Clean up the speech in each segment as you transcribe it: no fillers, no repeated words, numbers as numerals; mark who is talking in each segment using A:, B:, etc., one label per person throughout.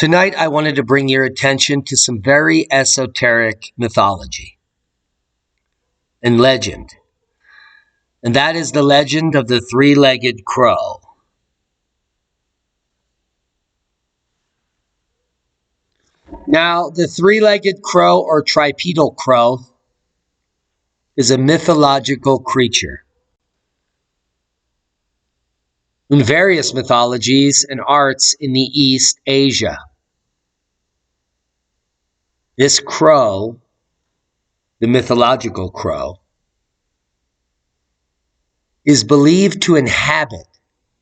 A: Tonight, I wanted to bring your attention to some very esoteric mythology and legend. And that is the legend of the three-legged crow. Now, the three-legged crow or tripedal crow is a mythological creature. In various mythologies and arts in the East Asia, this crow, the mythological crow, is believed to inhabit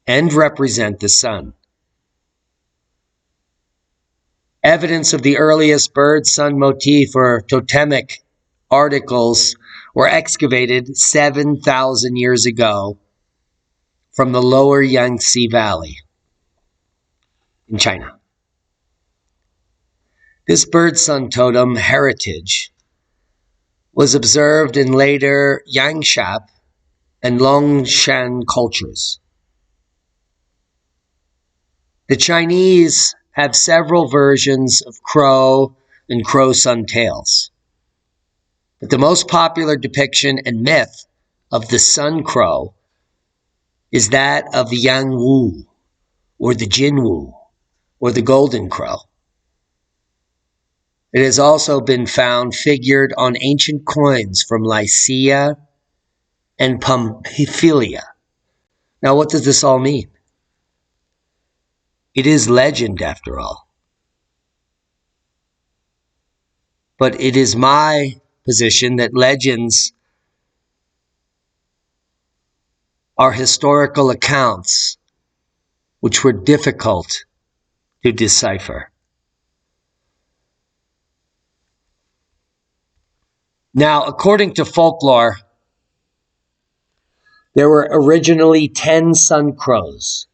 A: and represent the sun. Evidence of the earliest bird-sun motif or totemic articles were excavated 7,000 years ago from the lower Yangtze Valley in China. This bird-sun totem heritage was observed in later Yangshan and Longshan cultures. The Chinese have several versions of crow and crow-sun tales. But the most popular depiction and myth of the sun crow is that of the Yang Wu, or the Jin Wu, or the golden crow. It has also been found figured on ancient coins from Lycia and Pamphylia. Now, what does this all mean? It is legend, after all. But it is my position that legends are historical accounts which were difficult to decipher. Now, according to folklore, there were originally 10 sun crows,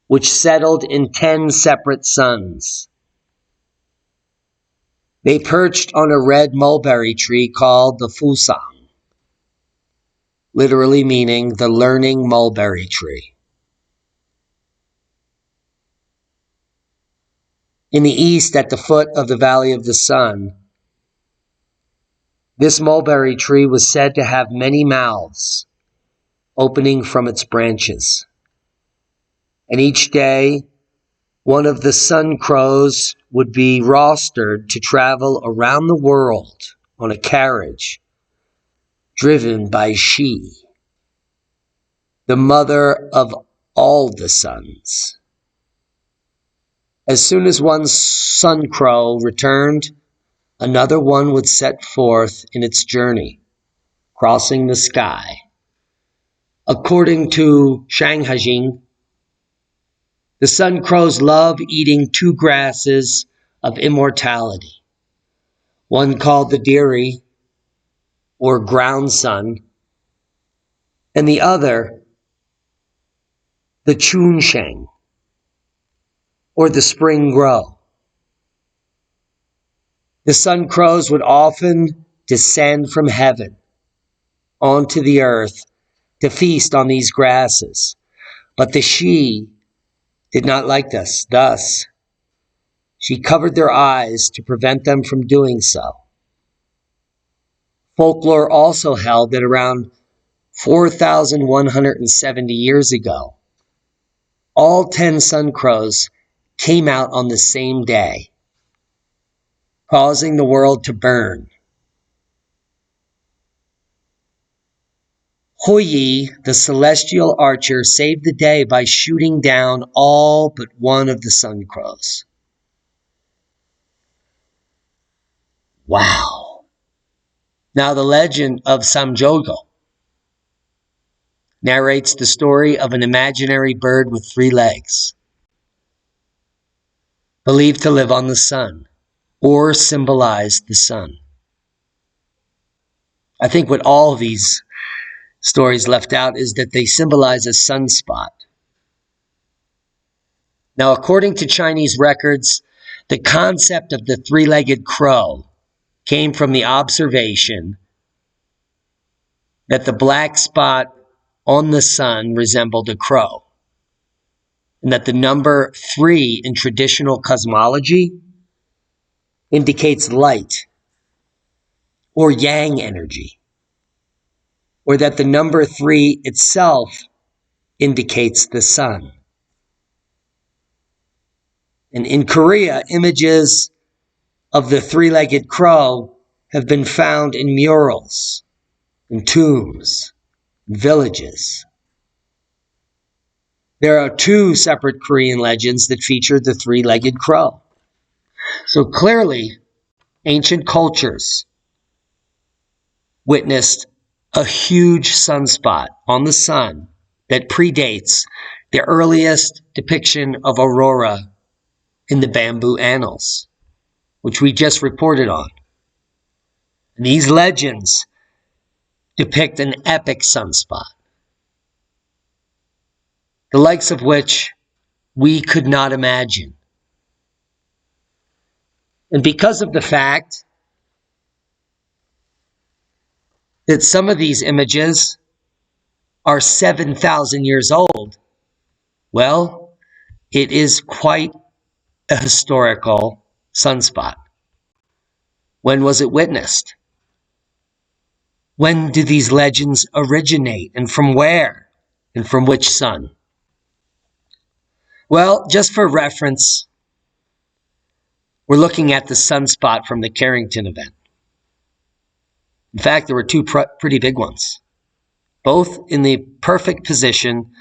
A: which settled in 10 separate suns. They perched on a red mulberry tree called the Fusang, literally meaning the learning mulberry tree. In the east, at the foot of the Valley of the Sun, this mulberry tree was said to have many mouths opening from its branches. And each day, one of the sun crows would be rostered to travel around the world on a carriage driven by she, the mother of all the suns. As soon as one sun crow returned, another one would set forth in its journey, crossing the sky. According to Shanghajing, the sun crows love eating two grasses of immortality, one called the diri, or ground sun, and the other, the chunsheng, or the spring grow. The sun crows would often descend from heaven onto the earth to feast on these grasses, but the she did not like this. Thus, she covered their eyes to prevent them from doing so. Folklore also held that around 4,170 years ago, all 10 sun crows came out on the same day, causing the world to burn. Huyi, the celestial archer, saved the day by shooting down all but one of the sun crows. Wow. Now, the legend of Samjogo narrates the story of an imaginary bird with 3 legs, believed to live on the sun, or symbolize the sun. I think what all these stories left out is that they symbolize a sunspot. Now, according to Chinese records, the concept of the 3-legged crow came from the observation that the black spot on the sun resembled a crow. and that the number 3 in traditional cosmology indicates light or yang energy, or that the number 3 itself indicates the sun. And in Korea, images of the three-legged crow have been found in murals, in tombs, in villages. There are 2 separate Korean legends that feature the three-legged crow. So clearly, ancient cultures witnessed a huge sunspot on the sun that predates the earliest depiction of aurora in the bamboo annals, which we just reported on. And these legends depict an epic sunspot, the likes of which we could not imagine. And because of the fact that some of these images are 7,000 years old, well, it is quite a historical sunspot. When was it witnessed? When do these legends originate, and from where, and from which sun? Well, just for reference, we're looking at the sunspot from the Carrington event. In fact, there were 2 pretty big ones, both in the perfect position,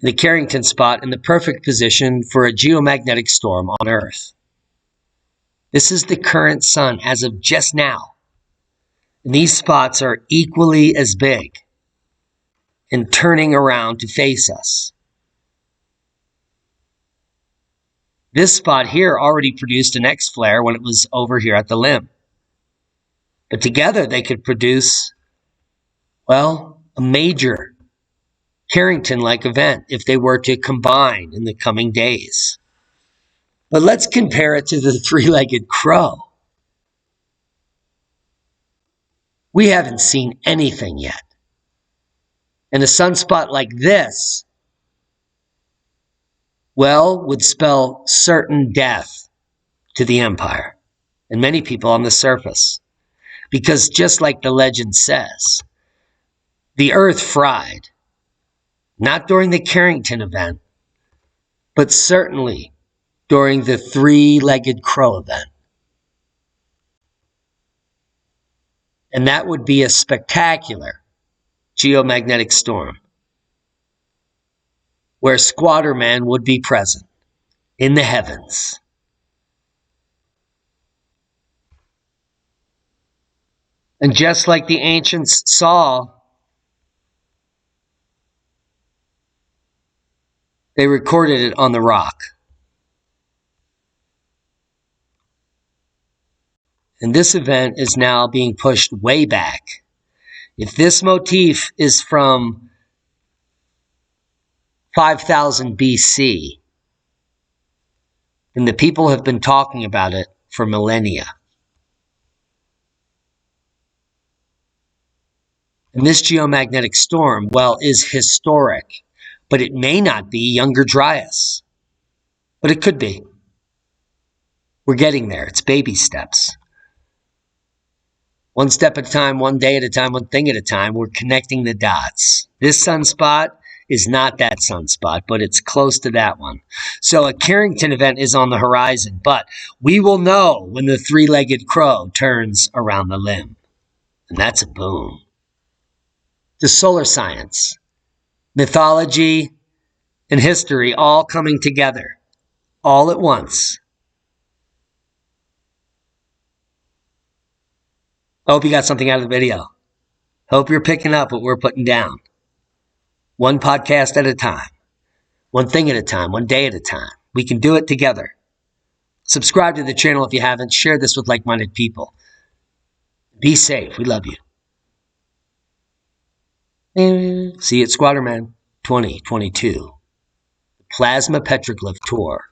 A: the Carrington spot in the perfect position for a geomagnetic storm on Earth. This is the current sun as of just now. And these spots are equally as big and turning around to face us. This spot here already produced an X-flare when it was over here at the limb. But together they could produce, well, a major Carrington-like event if they were to combine in the coming days. But let's compare it to the three-legged crow. We haven't seen anything yet. And a sunspot like this, well, would spell certain death to the empire and many people on the surface. Because just like the legend says, the earth fried, not during the Carrington event, but certainly during the three-legged crow event. And that would be a spectacular geomagnetic storm where Squatterman would be present in the heavens. And just like the ancients saw, they recorded it on the rock. And this event is now being pushed way back. If this motif is from 5000 BC, then the people have been talking about it for millennia. And this geomagnetic storm, well, is historic, but it may not be Younger Dryas. But it could be. We're getting there. It's baby steps. One step at a time, one day at a time, one thing at a time, we're connecting the dots. This sunspot is not that sunspot, but it's close to that one. So a Carrington event is on the horizon, but we will know when the three-legged crow turns around the limb. And that's a boom. The solar science, mythology, and history all coming together, all at once. I hope you got something out of the video. Hope you're picking up what we're putting down. One podcast at a time. One thing at a time. One day at a time. We can do it together. Subscribe to the channel if you haven't. Share this with like-minded people. Be safe. We love you. See you at Squatterman 2022. The Plasma Petroglyph Tour.